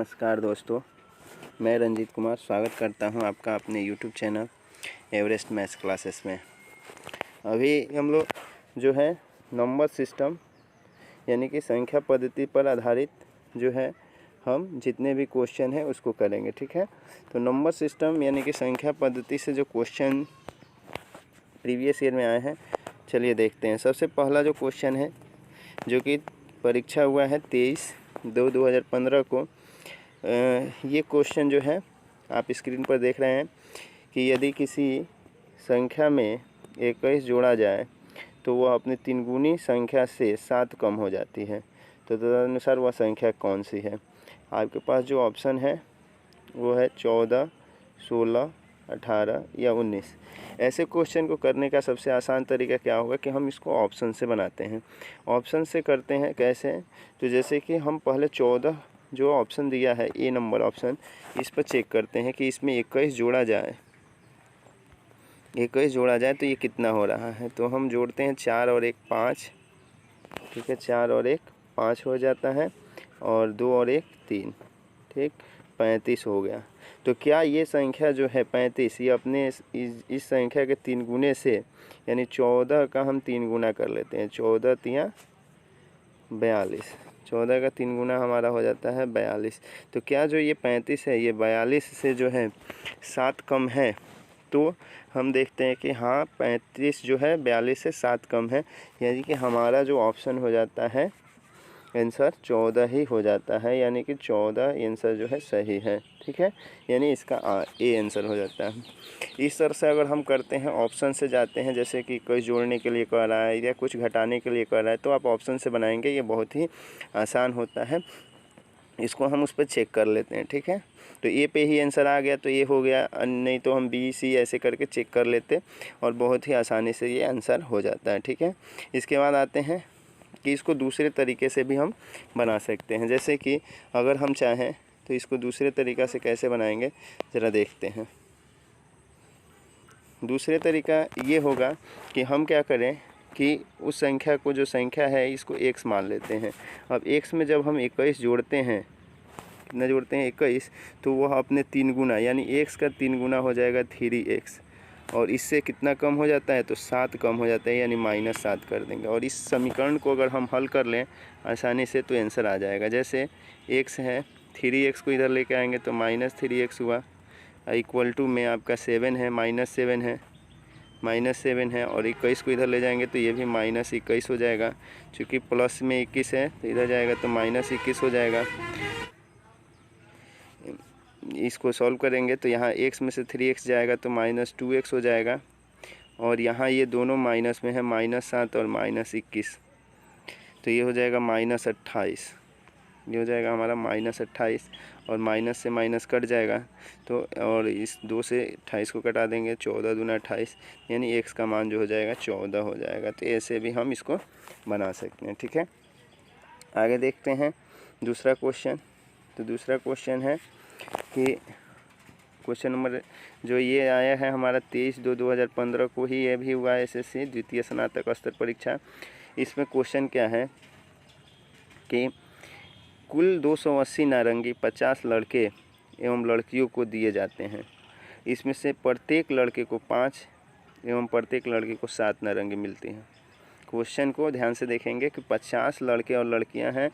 नमस्कार दोस्तों, मैं रंजीत कुमार स्वागत करता हूं आपका अपने YouTube channel Everest maths classes में। अभी हम लोग जो है नंबर सिस्टम यानी कि संख्या पद्धति पर आधारित जो है हम जितने भी क्वेश्चन हैं उसको करेंगे। ठीक है, तो नंबर सिस्टम यानी कि संख्या पद्धति से जो क्वेश्चन प्रीवियस ईयर में आए हैं, चलिए देखते हैं। सबसे पहला जो क्वेश्चन है जो कि परीक्षा हुआ है 23/2/2015 को, ये क्वेश्चन जो है आप स्क्रीन पर देख रहे हैं कि यदि किसी संख्या में 21 जोड़ा जाए तो वह अपनी 3 गुनी संख्या से 7 कम हो जाती है, तो तदनुसार वह संख्या कौन सी है। आपके पास जो ऑप्शन है वो है 14, 16, 18 या 19। ऐसे क्वेश्चन को करने का सबसे आसान तरीका क्या होगा कि हम इसको ऑप्शन से बनाते हैं। ऑप्शन से करते हैं कैसे, तो जैसे कि हम पहले 14 जो ऑप्शन दिया है ए नंबर ऑप्शन, इस पर चेक करते हैं कि इसमें 21 जोड़ा जाए, 21 जोड़ा जाए तो ये कितना हो रहा है। तो हम जोड़ते हैं 4 और 1 5, ठीक है, 4 और 1 5 हो जाता है, और 2 और 1 3, ठीक, 35 हो गया। तो क्या ये संख्या जो है 35, ये अपने इस संख्या के 3 गुने से यानी 14 का हम 3 गुना कर लेते हैं। 14 तिया 42, 14 का 3 गुना हमारा हो जाता है 42। तो क्या जो ये 35 है ये 42 से जो है 7 कम है, तो हम देखते हैं कि हाँ 35 जो है 42 से 7 कम है, यानी कि हमारा जो ऑप्शन हो जाता है आंसर 14 ही हो जाता है, यानी कि 14 आंसर जो है सही है। ठीक है, यानी इसका ए आंसर हो जाता है। इस तरह से अगर हम करते हैं, ऑप्शन से जाते हैं, जैसे कि कोई जोड़ने के लिए कह रहा है या कुछ घटाने के लिए कह रहा है, तो आप ऑप्शन से बनाएंगे, ये बहुत ही आसान होता है। इसको हम उस पर चेक कर लेते हैं। ठीक है, तो ए पे ही आंसर आ गया तो ये हो गया, नहीं तो हम बी सी ऐसे करके चेक कर लेते और बहुत ही आसानी से ये आंसर हो जाता है। ठीक है, इसके बाद आते हैं कि इसको दूसरे तरीके से भी हम बना सकते हैं। जैसे कि अगर हम चाहें तो इसको दूसरे तरीक़ा से कैसे बनाएंगे ज़रा देखते हैं। दूसरे तरीका ये होगा कि हम क्या करें कि उस संख्या को, जो संख्या है, इसको x मान लेते हैं। अब x में जब हम 21 जोड़ते हैं, कितना जोड़ते हैं 21, तो वह अपने 3 गुना यानी x का 3 गुना हो जाएगा 3x, और इससे कितना कम हो जाता है तो 7 कम हो जाता है, यानी -7 कर देंगे। और इस समीकरण को अगर हम हल कर लें आसानी से तो आंसर आ जाएगा। जैसे x है, 3x को इधर लेके आएंगे तो -3x हुआ, इक्वल टू में आपका 7 है, -7 है, -7 है, और 21 को इधर ले जाएंगे तो ये भी -21 हो जाएगा। चूँकि प्लस में 21 है तो इधर जाएगा तो -21 हो जाएगा। इसको सॉल्व करेंगे तो यहाँ x में से 3x जाएगा तो -2x हो जाएगा, और यहाँ ये दोनों माइनस में है, -7 और -21, तो ये हो जाएगा -28। ये हो जाएगा हमारा -28, और माइनस से माइनस कट जाएगा तो, और इस 2 से 28 को कटा देंगे, 14 दूना 28, यानी x का मान जो हो जाएगा 14 हो जाएगा। तो ऐसे भी हम इसको बना सकते हैं। ठीक है, आगे देखते हैं दूसरा क्वेश्चन। तो दूसरा क्वेश्चन है कि क्वेश्चन नंबर जो ये आया है हमारा 23/2/2015 को ही, ये भी हुआ है SSC द्वितीय स्नातक स्तर परीक्षा। इसमें क्वेश्चन क्या है कि कुल 280 नारंगी 50 लड़के एवं लड़कियों को दिए जाते हैं। इसमें से प्रत्येक लड़के को 5 एवं प्रत्येक लड़के को 7 नारंगी मिलती हैं। क्वेश्चन को ध्यान से देखेंगे कि 50 लड़के और लड़कियां हैं,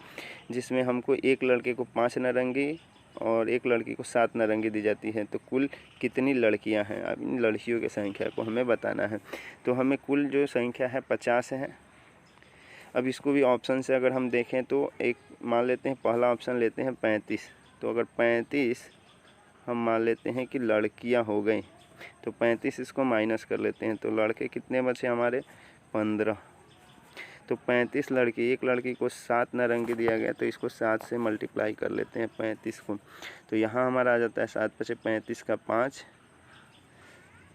जिसमें हमको एक लड़के को 5 नारंगी और एक लड़की को 7 नारंगी दी जाती है। तो कुल कितनी लड़कियां हैं, अब इन लड़कियों की संख्या को हमें बताना है। तो हमें कुल जो संख्या है 50 है। अब इसको भी ऑप्शन से अगर हम देखें तो एक मान लेते हैं, पहला ऑप्शन लेते हैं 35। तो अगर 35 हम मान लेते हैं कि लड़कियां हो गई, तो 35 इसको माइनस कर लेते हैं, तो लड़के कितने बचे हमारे 15। तो 35 लड़की, एक लड़की को 7 नारंगी दिया गया, तो इसको 7 से मल्टीप्लाई कर लेते हैं 35 को। तो यहाँ हमारा आ जाता है 7 × 35 का 5,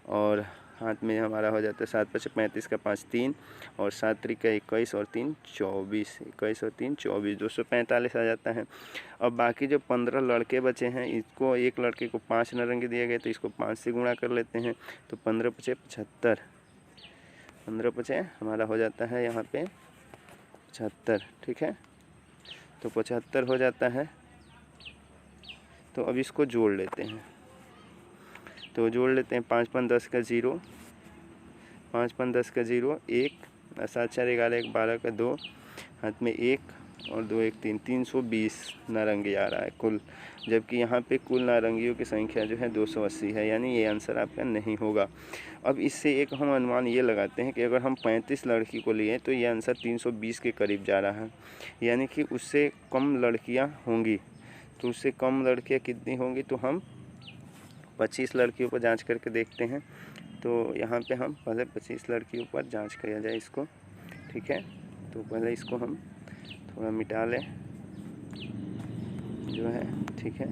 और हाथ में हमारा हो जाता है 7 × 35 का 5 3, और 7 × 21 और 3 24, 21 और 3 24, 245 आ जाता है। अब बाकी जो 15 लड़के बचे हैं, इसको एक लड़के को 5 नारंगी दिया गया, तो इसको 5 से गुणा कर लेते हैं, तो 15 × 75, 15 × हमारा हो जाता है यहाँ पे 75। ठीक है, तो 75 हो जाता है, तो अब इसको जोड़ लेते हैं। तो जोड़ लेते हैं 5 5 10 का 0, 5 5 10 का 0, 1 7 4 11 1 12 का 2, हाथ में 1 और 2 1 3, 320 नारंगी आ रहा है कुल, जबकि यहाँ पे कुल नारंगियों की संख्या जो है 280 है, यानी ये आंसर आपका नहीं होगा। अब इससे एक हम अनुमान ये लगाते हैं कि अगर हम 35 लड़की को लिए तो ये आंसर 320 के करीब जा रहा है, यानी कि उससे कम लड़कियाँ होंगी। तो उससे कम लड़कियाँ कितनी होंगी, तो हम 25 लड़कियों पर जांच करके देखते हैं। तो यहाँ पे हम पहले 25 लड़कियों पर जांच किया जाए इसको, ठीक है। तो पहले इसको हम थोड़ा मिटा लें जो है, ठीक है।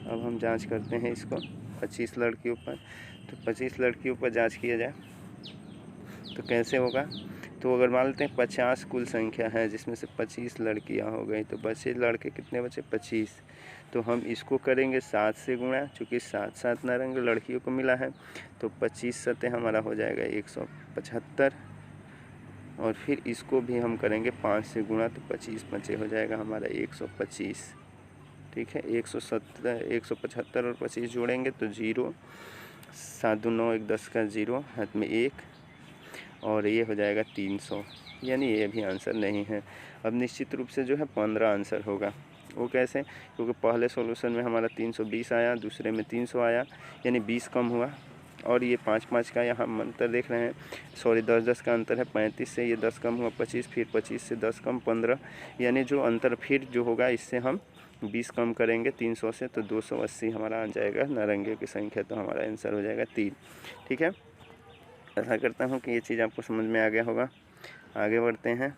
अब हम जांच करते हैं इसको 25 लड़कियों पर। तो 25 लड़कियों पर जांच किया जाए तो कैसे होगा, तो अगर मान लेते हैं 50 कुल संख्या है जिसमें से 25 लड़कियां हो गई, तो बचे लड़के कितने बचे, 25। तो हम इसको करेंगे 7 से गुणा, चूँकि 7 7 नारंगी लड़कियों को मिला है, तो 25 सतह हमारा हो जाएगा 175, और फिर इसको भी हम करेंगे 5 से गुणा, तो 25 5 हो जाएगा हमारा 125, ठीक है। 170 175 और 25 जोड़ेंगे तो 0, 7 2 9 1 10 का 0, हाथ में 1, और ये हो जाएगा 300, यानी ये भी आंसर नहीं है। अब निश्चित रूप से जो है 15 आंसर होगा। वो कैसे, क्योंकि पहले सॉल्यूशन में हमारा 320 आया, दूसरे में 300 आया, यानी 20 कम हुआ। और ये 5 5 का यहाँ हम अंतर देख रहे हैं, सॉरी 10 10 का अंतर है, 35 से ये 10 कम हुआ 25, फिर 25 से 10 कम 15, यानी जो अंतर फिर जो होगा इससे हम 20 कम करेंगे 300 से, तो 280 हमारा आ जाएगा नारंगियों की संख्या। तो हमारा आंसर हो जाएगा 3, ठीक है। ऐसा करता हूँ कि ये चीज़ आपको समझ में आ गया होगा। आगे बढ़ते हैं।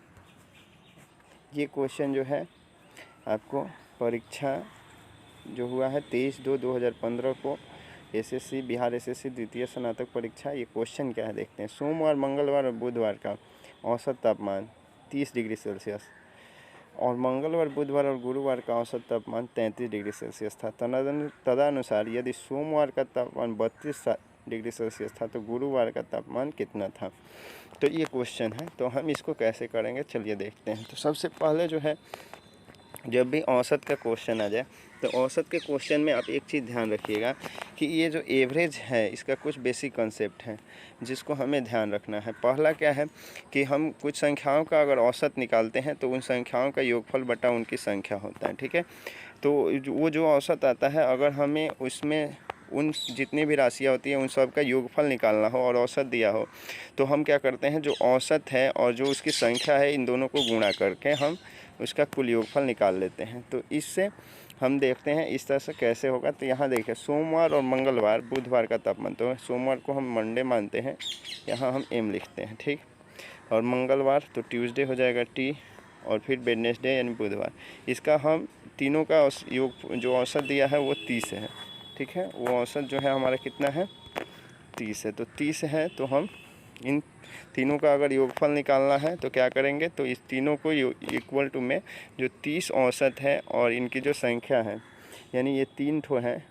ये क्वेश्चन जो है आपको परीक्षा जो हुआ है 23/2/2015 को एसएससी बिहार एसएससी द्वितीय स्नातक परीक्षा, ये क्वेश्चन क्या है देखते हैं। सोमवार मंगलवार और बुधवार का औसत तापमान 30 डिग्री सेल्सियस, और मंगलवार बुधवार और गुरुवार का औसत तापमान 33 डिग्री सेल्सियस था। तदनुसार यदि सोमवार का तापमान 32 डिग्री सेल्सियस था तो गुरुवार का तापमान कितना था। तो ये क्वेश्चन है, तो हम इसको कैसे करेंगे चलिए देखते हैं। तो सबसे पहले जो है, जब भी औसत का क्वेश्चन आ जाए तो औसत के क्वेश्चन में आप एक चीज़ ध्यान रखिएगा कि ये जो एवरेज है इसका कुछ बेसिक कंसेप्ट है जिसको हमें ध्यान रखना है। पहला क्या है कि हम कुछ संख्याओं का अगर औसत निकालते हैं तो उन संख्याओं का योगफल बटा उनकी संख्या होता है, ठीक है। तो वो जो औसत आता है, अगर हमें उसमें उन जितनी भी राशियाँ होती हैं उन सब का योगफल निकालना हो और औसत दिया हो, तो हम क्या करते हैं, जो औसत है और जो उसकी संख्या है इन दोनों को गुणा करके हम उसका कुल योगफल निकाल लेते हैं। तो इससे हम देखते हैं इस तरह से कैसे होगा। तो यहाँ देखिए, सोमवार और मंगलवार बुधवार का तापमान, तो सोमवार को हम मंडे मानते हैं, यहाँ हम एम लिखते हैं, ठीक। और मंगलवार तो ट्यूसडे हो जाएगा टी, और फिर वेडनेसडे यानी बुधवार। इसका हम तीनों का योग जो औसत दिया है वो 30 है, ठीक है। वो औसत जो है हमारा कितना है, 30 है। तो 30 है, तो हम इन तीनों का अगर योगफल निकालना है तो क्या करेंगे, तो इस तीनों को इक्वल टू में जो 30 औसत है और इनकी जो संख्या है, यानी ये 3 ठो है,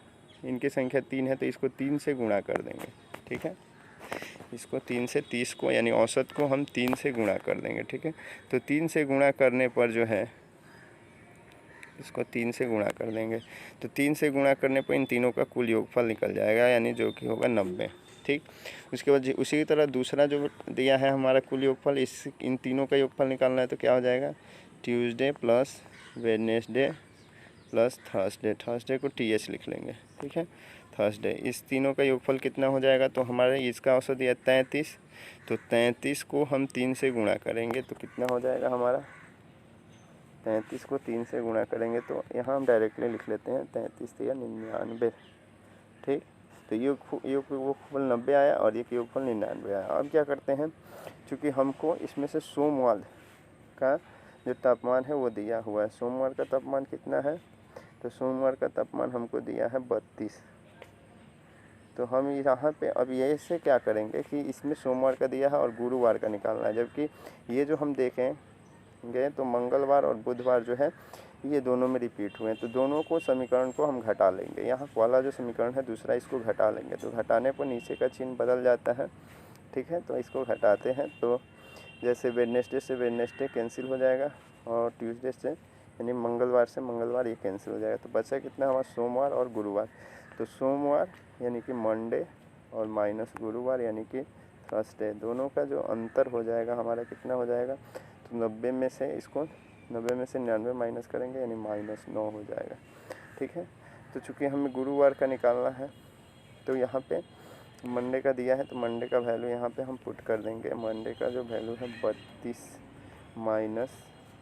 इनकी संख्या 3 है, तो इसको 3 से गुणा कर देंगे, ठीक है। इसको 3 से 30 को यानी औसत को हम 3 से गुणा कर देंगे, ठीक है। तो 3 से गुणा करने पर जो है, इसको 3 से गुणा कर देंगे, तो 3 से गुणा करने पर इन तीनों का कुल योगफल निकल जाएगा, यानी जो कि होगा 90, ठीक। उसके बाद उसी की तरह दूसरा जो दिया है हमारा कुल योगफल, इन तीनों का योगफल निकालना है, तो क्या हो जाएगा, Tuesday plus Wednesday plus Thursday, Thursday को TH लिख लेंगे, ठीक है, थर्सडे। इस तीनों का योगफल कितना हो जाएगा, तो हमारे इसका औसत दिया 33, तो 33 को हम 3 से गुणा करेंगे तो कितना हो जाएगा हमारा, 33 को 3 से गुणा करेंगे तो यहाँ हम डायरेक्टली लिख लेते हैं 33 या 99, ठीक। तो योगफल 90 आया और ये योगफल 99 आया। अब क्या करते हैं, चूँकि हमको इसमें से सोमवार का जो तापमान है वो दिया हुआ है। सोमवार का तापमान कितना है, तो सोमवार का तापमान हमको दिया है 32। तो हम यहाँ पे अब ये से क्या करेंगे कि इसमें सोमवार का दिया है और गुरुवार का निकालना है, जबकि ये जो हम देखें गए तो मंगलवार और बुधवार जो है ये दोनों में रिपीट हुए हैं, तो दोनों को समीकरण को हम घटा लेंगे। यहाँ वाला जो समीकरण है दूसरा, इसको घटा लेंगे, तो घटाने पर नीचे का चिन्ह बदल जाता है, ठीक है। तो इसको घटाते हैं, तो जैसे वेडनेसडे से वेडनेसडे कैंसिल हो जाएगा और ट्यूसडे से यानी मंगलवार से मंगलवार ये कैंसिल हो जाएगा। तो बचा कितना हमारा सोमवार और गुरुवार। तो सोमवार यानी कि मंडे और माइनस गुरुवार यानी कि थर्सडे, दोनों का जो अंतर हो जाएगा हमारा कितना हो जाएगा। तो 90 में से 99 माइनस करेंगे यानी -9 हो जाएगा। ठीक है, तो चूँकि हमें गुरुवार का निकालना है तो यहाँ पे मंडे का दिया है तो मंडे का वैल्यू यहाँ पे हम पुट कर देंगे। मंडे का जो वैल्यू है 32 माइनस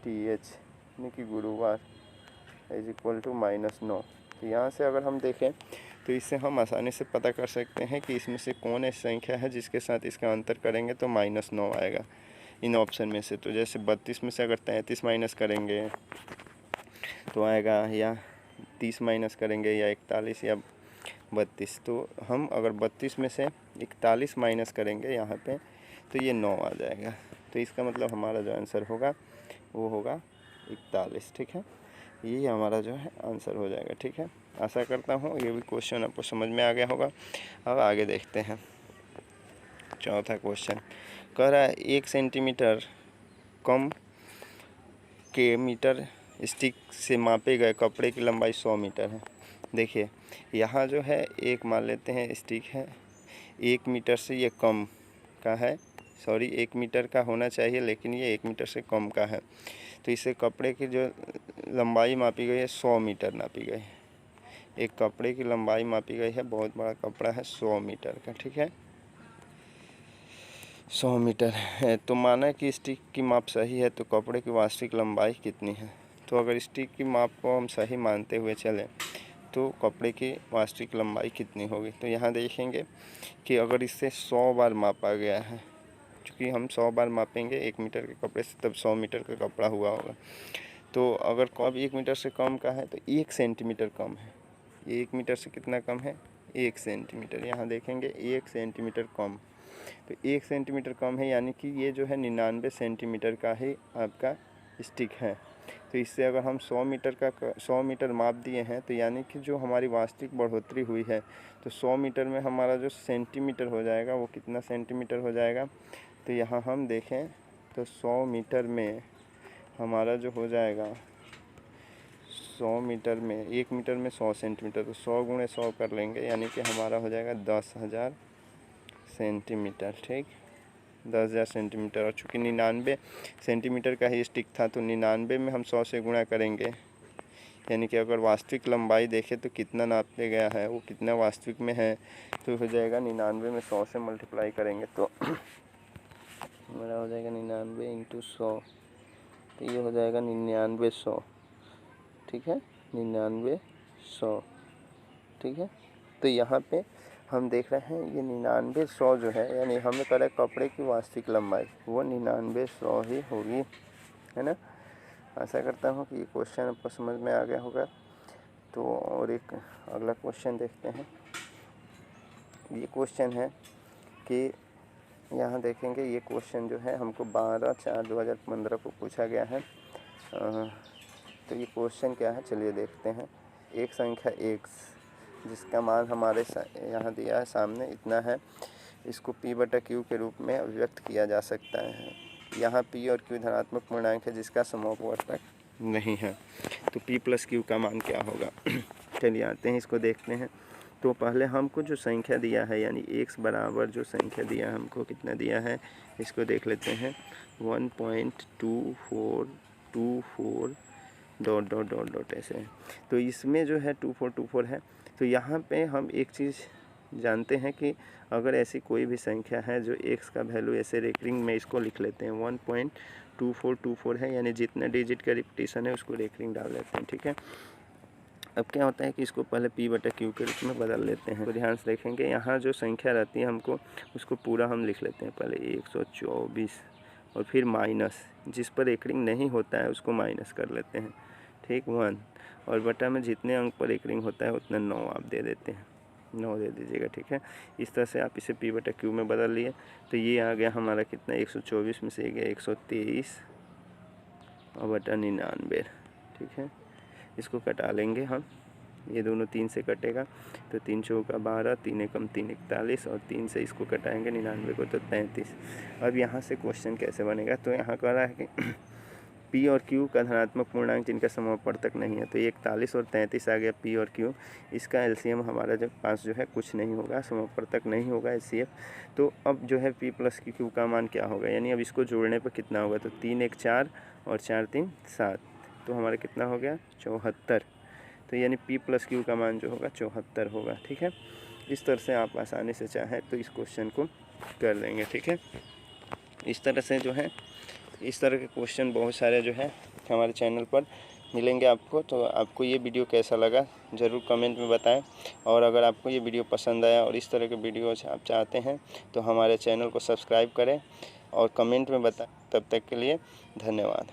TH यानी कि गुरुवार इज इक्वल टू -9। तो यहाँ से अगर हम देखें तो इससे हम आसानी से पता कर सकते हैं कि इसमें से कौन ऐसी संख्या है जिसके साथ इसका अंतर करेंगे तो -9 आएगा इन ऑप्शन में से। तो जैसे 32 में से अगर 33 माइनस करेंगे तो आएगा, या 30 माइनस करेंगे, या 41 या 32। तो हम अगर 32 में से 41 माइनस करेंगे यहाँ पे तो ये 9 आ जाएगा। तो इसका मतलब हमारा जो आंसर होगा वो होगा 41। ठीक है, यही हमारा जो है आंसर हो जाएगा। ठीक है, आशा करता हूँ ये भी क्वेश्चन आपको समझ में आ गया होगा। अब आगे देखते हैं। चौथा क्वेश्चन कह रहा है 1 सेंटीमीटर कम के मीटर स्टिक से मापे गए कपड़े की लंबाई 100 मीटर है। देखिए यहाँ जो है एक मान लेते हैं स्टिक है 1 मीटर से ये कम का है, सॉरी 1 मीटर का होना चाहिए लेकिन ये 1 मीटर से कम का है। तो इसे कपड़े की जो लंबाई मापी गई है 100 मीटर नापी गई है। एक कपड़े की लंबाई मापी गई है, बहुत बड़ा कपड़ा है 100 मीटर का। ठीक है, 100 मीटर है। तो माना कि स्टिक की माप सही है तो कपड़े की वास्तविक लंबाई कितनी है। तो अगर स्टिक की माप को हम सही मानते हुए चलें तो कपड़े की वास्तविक लंबाई कितनी होगी। तो यहाँ देखेंगे कि अगर इससे 100 बार मापा गया है, क्योंकि हम 100 बार मापेंगे 1 मीटर के कपड़े से तब 100 मीटर का कपड़ा हुआ होगा। तो अगर कब 1 मीटर से कम का है तो 1 सेंटीमीटर कम है। 1 मीटर से कितना कम है, 1 सेंटीमीटर। यहाँ देखेंगे 1 सेंटीमीटर कम, तो 1 सेंटीमीटर कम है यानी कि ये जो है 99 सेंटीमीटर का ही आपका स्टिक है। तो इससे अगर हम 100 मीटर माप दिए हैं तो यानी कि जो हमारी वास्तविक बढ़ोतरी हुई है तो 100 मीटर में हमारा जो सेंटीमीटर हो जाएगा वो कितना सेंटीमीटर हो जाएगा। तो यहाँ हम देखें तो 100 मीटर में हमारा जो हो जाएगा 100 मीटर में 1 मीटर में 100 सेंटीमीटर, तो 100 गुणे 100 कर लेंगे यानी कि हमारा हो जाएगा 10,000 सेंटीमीटर। ठीक, 10,000 सेंटीमीटर। और चूँकि 99 सेंटीमीटर का ही स्टिक था तो 99 में हम 100 से गुणा करेंगे यानी कि अगर वास्तविक लंबाई देखें तो कितना नापा गया है वो कितना वास्तविक में है तो हो जाएगा 99 में 100 से मल्टीप्लाई करेंगे तो हमारा हो जाएगा 99 × 100, तो ये हो जाएगा 9900। ठीक है, 9900। ठीक है, तो यहाँ पे हम देख रहे हैं ये 9900 जो है यानी हमें करें कपड़े की वास्तविक लंबाई वो 9900 ही होगी, है ना। आशा करता हूँ कि ये क्वेश्चन आपको समझ में आ गया होगा। तो और एक अगला क्वेश्चन देखते हैं। ये क्वेश्चन है कि यहाँ देखेंगे ये क्वेश्चन जो है हमको 12/4/2015 को पूछा गया है। तो ये क्वेश्चन क्या है चलिए देखते हैं। एक संख्या x जिसका मान हमारे यहाँ दिया है सामने इतना है, इसको p/q के रूप में व्यक्त किया जा सकता है। यहाँ p और q धनात्मक पूर्णांक है जिसका समवर्तक नहीं है। तो p + q का मान क्या होगा। चलिए आते हैं इसको देखते हैं। तो पहले हमको जो संख्या दिया है यानी x बराबर जो संख्या दिया है हमको कितना दिया है इसको देख लेते हैं 1.2424 ... ऐसे। तो इसमें जो है 2424 है। तो यहाँ पे हम एक चीज़ जानते हैं कि अगर ऐसी कोई भी संख्या है जो x का वैल्यू ऐसे रेकरिंग में इसको लिख लेते हैं 1.2424 है यानी जितना डिजिट का रिपीटिशन है उसको रेकरिंग डाल लेते हैं। ठीक है, अब क्या होता है कि इसको पहले p/q के रूप में बदल लेते हैं। तो ध्यान से देखेंगे यहाँ जो संख्या रहती है हमको उसको पूरा हम लिख लेते हैं पहले 124 और फिर माइनस जिस पर रेकरिंग नहीं होता है उसको माइनस कर लेते हैं। ठीक, 1 और बटा में जितने अंक पर रेकरिंग होता है उतना 9 आप दे देते हैं, 9 दे दीजिएगा। ठीक है, इस तरह से आप इसे p/q में बदल लिए तो ये आ गया हमारा कितना 124 में से गया 123 और बटा 99। ठीक है, इसको कटा लेंगे हम, ये दोनों 3 से कटेगा तो 3 चौका 12, 3 एकम 3 41 और 3 से इसको कटाएंगे 99 को तो 33। अब यहाँ से क्वेश्चन कैसे बनेगा। तो यहाँ कह रहा है कि पी और क्यू का धनात्मक पूर्णांक जिनका समवर्तक नहीं है, तो ये 41 और 33 आ गया पी और क्यू। इसका एलसीएम हमारा जब पास जो है कुछ नहीं होगा, समवर्तक नहीं होगा एचसीएफ। तो अब जो है पी प्लस क्यू का मान क्या होगा, यानी अब इसको जोड़ने पर कितना होगा, तो 3 1 4 और 4 3 7, तो हमारा कितना हो गया 74। तो यानी पी प्लस क्यू का मान जो होगा 74 होगा। ठीक है, इस तरह से आप आसानी से चाहें तो इस क्वेश्चन को कर लेंगे। ठीक है, इस तरह से जो है इस तरह के क्वेश्चन बहुत सारे जो है हमारे चैनल पर मिलेंगे आपको। तो आपको ये वीडियो कैसा लगा ज़रूर कमेंट में बताएं, और अगर आपको ये वीडियो पसंद आया और इस तरह के वीडियोज आप चाहते हैं तो हमारे चैनल को सब्सक्राइब करें और कमेंट में बताएं। तब तक के लिए धन्यवाद।